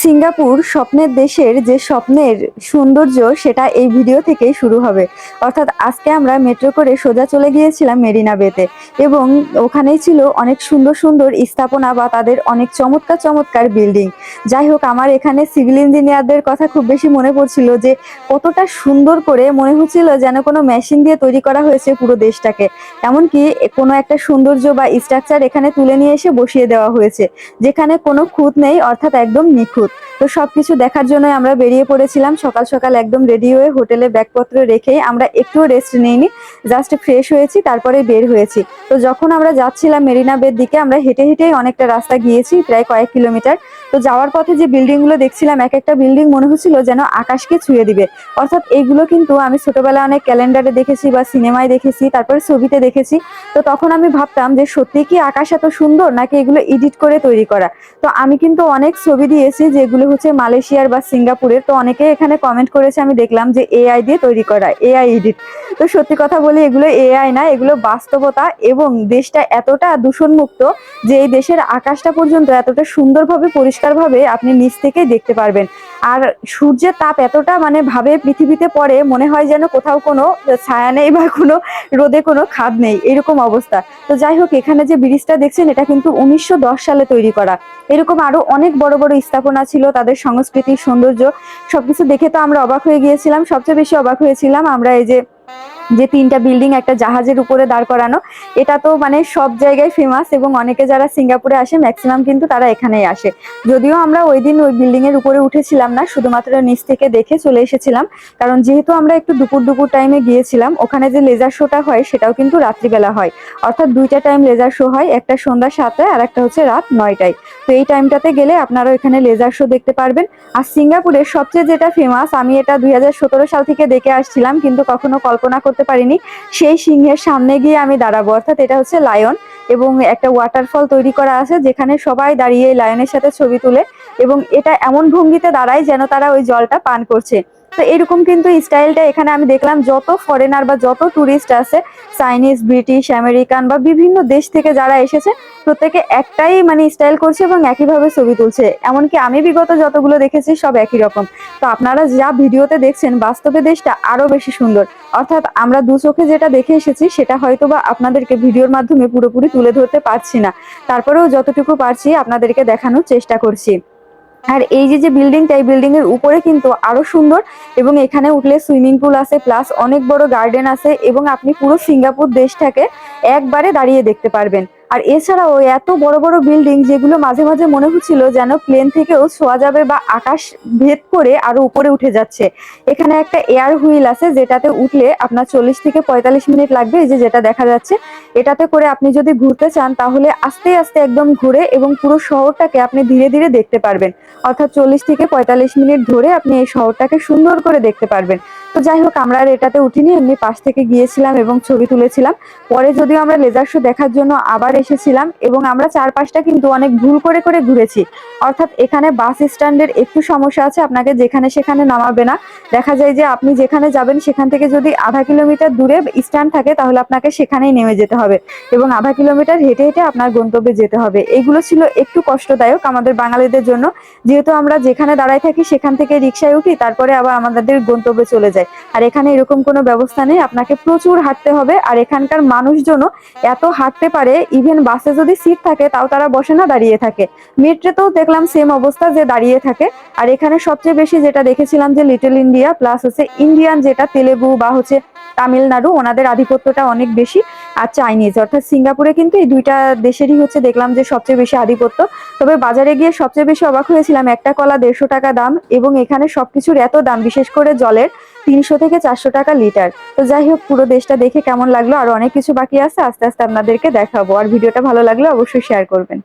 Singapore স্বপ্নের দেশের যে স্বপ্নের সৌন্দর্য সেটা এই ভিডিও থেকেই শুরু হবে। অর্থাৎ আজকে আমরা মেট্রো করে সোজা চলে গিয়েছিলাম মেরিনা বেতে এবং ওখানেই ছিল অনেক সুন্দর সুন্দর স্থাপনা বা তাদের অনেক চমৎকার চমৎকার বিল্ডিং। যাই হোক, আমার এখানে সিভিল ইঞ্জিনিয়ারদের কথা খুব বেশি মনে পড়ছিল যে কতটা সুন্দর করে মনে হচ্ছিল যেন কোনো মেশিন দিয়ে তৈরি করা হয়েছে পুরো দেশটাকে। এমনকি কোনো একটা সৌন্দর্য বা স্ট্রাকচার এখানে তুলে নিয়ে এসে বসিয়ে দেওয়া হয়েছে, যেখানে কোনো খুঁত নেই, অর্থাৎ একদম নিখুঁত। তো সবকিছু দেখার জন্য আমরা বেরিয়ে পড়েছিলাম সকাল সকাল একদম রেডি হয়ে। হোটেলে ব্যাগপত্র রেখেই আমরা একটুও রেস্ট নিইনি, জাস্ট ফ্রেশ হয়েছি, তারপরে বের হয়েছি। তো যখন আমরা যাচ্ছিলাম মেরিনা বের দিকে, আমরা হেঁটে হেঁটেই অনেকটা রাস্তা গিয়েছি, প্রায় কয়েক কিলোমিটার। তো যাওয়ার পথে যে বিল্ডিং গুলো দেখছিলাম, এক একটা বিল্ডিং মনে হচ্ছিল যেন আকাশকে ছুঁয়ে দিবে। অর্থাৎ এইগুলো কিন্তু আমি ছোটবেলায় অনেক ক্যালেন্ডারে দেখেছি বা সিনেমায় দেখেছি, তারপরে ছবিতে দেখেছি। তো তখন আমি ভাবতাম যে সত্যি কি আকাশ এত সুন্দর, নাকি এগুলো এডিট করে তৈরি করা। তো আমি কিন্তু অনেক ছবি দিয়েছি যেগুলো হচ্ছে মালয়েশিয়ার বা সিঙ্গাপুরের। তো অনেকে এখানে কমেন্ট করেছে, আমি দেখলাম যে এআই দিয়ে তৈরি করা, এআই এডিট। তো সত্যি কথা বলি, এগুলো এআই না, এগুলো বাস্তবতা। এবং দেশটা এতটা দূষণমুক্ত যে এই দেশের আকাশটা পর্যন্ত এতটা সুন্দরভাবে পরিষ্কারভাবে আপনি নিচ থেকে দেখতে পারবেন। আর সূর্যের তাপ এতটা ভাবে পৃথিবীতে পড়ে, মনে হয় যেন কোথাও কোনো ছায়া নেই বা কোনো রোদে কোনো খাদ নেই, এরকম অবস্থা। তো যাই হোক, এখানে যে ব্রিজটা দেখছেন এটা কিন্তু 1910 সালে তৈরি করা। এরকম আরো অনেক বড় বড় স্থাপনা ছিল, তাদের সংস্কৃতি সৌন্দর্য সবকিছু দেখে তো আমরা অবাক হয়ে গিয়েছিলাম। সবচেয়ে বেশি অবাক হয়েছিলাম আমরা এই যে যে তিনটা বিল্ডিং একটা জাহাজের উপরে দাঁড় করানো। এটা তো সব জায়গায় ফেমাস, এবং অনেকে যারা সিঙ্গাপুরে আসে ম্যাক্সিমাম কিন্তু তারা এখানেই আসে। যদিও আমরা ওই দিন ওই বিল্ডিং এর উপরে উঠেছিলাম না, শুধুমাত্র নিচ থেকে দেখে চলে এসেছিলাম। কারণ যেহেতু আমরা একটু দুপুর দুপুর টাইমে গিয়েছিলাম, ওখানে যে লেজার শোটা হয় সেটাও কিন্তু রাত্রিবেলা হয়। অর্থাৎ দুইটা টাইম লেজার শো হয়, একটা সন্ধ্যা 7টায় আর একটা হচ্ছে রাত 9টায়। তো এই টাইমটাতে গেলে আপনারা এখানে লেজার শো দেখতে পারবেন। আর সিঙ্গাপুরের সবচেয়ে যেটা ফেমাস, আমি এটা 2017 সাল থেকে দেখে আসছিলাম, কিন্তু কখনো কল্পনা করতে পারিনি সেই সিংহের সামনে গিয়ে আমি দাঁড়াবো। অর্থাৎ এটা হচ্ছে লায়ন, এবং একটা ওয়াটারফল তৈরি করা আছে যেখানে সবাই দাঁড়িয়ে লায়নের সাথে ছবি তুলে, এবং এটা এমন ভঙ্গিতে দাঁড়ায় যেন তারা ওই জলটা পান করছে। তো এরকম কিন্তু স্টাইলটা এখানে আমি দেখলাম। যত ফরেনার বা যত টুরিস্ট আছে, চাইনিজ, ব্রিটিশ, আমেরিকান বা বিভিন্ন দেশ থেকে যারা এসেছে, প্রত্যেকে একটাই স্টাইল করছে এবং একইভাবে ছবি তুলছে। এমনকি আমি বিগত যতগুলো দেখেছি সব একই রকম। তো আপনারা যা ভিডিওতে দেখছেন, বাস্তবে দেশটা আরো বেশি সুন্দর। অর্থাৎ আমরা দু চোখে যেটা দেখে এসেছি সেটা হয়তো বা আপনাদেরকে ভিডিওর মাধ্যমে পুরোপুরি তুলে ধরতে পারছি না, তারপরেও যতটুকু পারছি আপনাদেরকে দেখানোর চেষ্টা করছি। আর এই যে যে বিল্ডিংটা, এই বিল্ডিং এর উপরে কিন্তু আরো সুন্দর, এবং এখানে উঠলে সুইমিং পুল আছে, প্লাস অনেক বড় গার্ডেন আছে, এবং আপনি পুরো সিঙ্গাপুর দেশটাকে একবারে দাঁড়িয়ে দেখতে পারবেন। আর এছাড়াও এত বড় বড় বিল্ডিং, যেগুলো মাঝে মাঝে মনে হচ্ছিল যেন প্লেন থেকেও ছোঁয়া যাবে বা আকাশ ভেদ করে আরো উপরে উঠে যাচ্ছে। এখানে একটা এয়ার হুইল আছে, যেটাতে উঠলে আপনার 40 থেকে 45 মিনিট লাগবে। এই যে যেটা দেখা যাচ্ছে, এটাতে করে আপনি যদি ঘুরতে চান তাহলে আস্তে আস্তে একদম ঘুরে এবং পুরো শহরটাকে আপনি ধীরে ধীরে দেখতে পারবেন। অর্থাৎ 40 থেকে 45 মিনিট ধরে আপনি এই শহরটাকে সুন্দর করে দেখতে পারবেন। তো যাই হোক, আমরা আর এটাতে উঠিনি, এমনি পাশ থেকে গিয়েছিলাম এবং ছবি তুলেছিলাম। পরে যদিও আমরা লেজার শো দেখার জন্য আবার এসেছিলাম, এবং আমরা চারপাশটা কিন্তু অনেক ভুল করে করে ঘুরেছি। অর্থাৎ এখানে বাস স্ট্যান্ডের একটু সমস্যা আছে, আপনাকে যেখানে সেখানে নামাবে না। দেখা যায় যে আপনি যেখানে যাবেন সেখান থেকে যদি আধা কিলোমিটার দূরে স্ট্যান্ড থাকে, তাহলে আপনাকে সেখানেই নেমে যেতে হবে, এবং আধা কিলোমিটার হেঁটে হেঁটে আপনার গন্তব্যে যেতে হবে। এইগুলো ছিল একটু কষ্টদায়ক আমাদের বাঙালিদের জন্য, যেহেতু আমরা যেখানে দাঁড়ায় থাকি সেখান থেকে রিক্সায় উঠি, তারপরে আবার আমাদের গন্তব্যে চলে যায়। আর এখানে এরকম কোনো ব্যবস্থা নেই, আপনাকে প্রচুর হাঁটতে হবে। আর এখানকার মানুষজনও এত হাঁটতে পারে, ইভেন বাসে যদি সিট থাকে তাও তারা বসে না, দাঁড়িয়ে থাকে। মেট্রোতেও দেখলাম সেম অবস্থা, যে দাঁড়িয়ে থাকে। আর এখানে সবচেয়ে বেশি যেটা দেখেছিলাম যে লিটল ইন্ডিয়া, প্লাস হচ্ছে ইন্ডিয়ান, যেটা তেলেগু বা হচ্ছে তামিলনাড়ু, ওনাদের আধিপত্যটা অনেক বেশি। আর চাইনিজ, অর্থাৎ সিঙ্গাপুরে কিন্তু এই দুইটা দেশেরই হচ্ছে দেখলাম যে সবচেয়ে বেশি আধিপত্য। তবে বাজারে গিয়ে সবচেয়ে বেশি অবাক হয়েছিলাম, একটা কলা 150 টাকা দাম, এবং এখানে সবকিছুর এত দাম, বিশেষ করে জলের 300 থেকে 400 টাকা লিটার। তো যাই হোক, পুরো দেশটা দেখে কেমন লাগলো, আরো অনেক কিছু বাকি আছে, আস্তে আস্তে আপনাদেরকে দেখাবো। আর ভিডিওটা ভালো লাগলে অবশ্যই শেয়ার করবেন।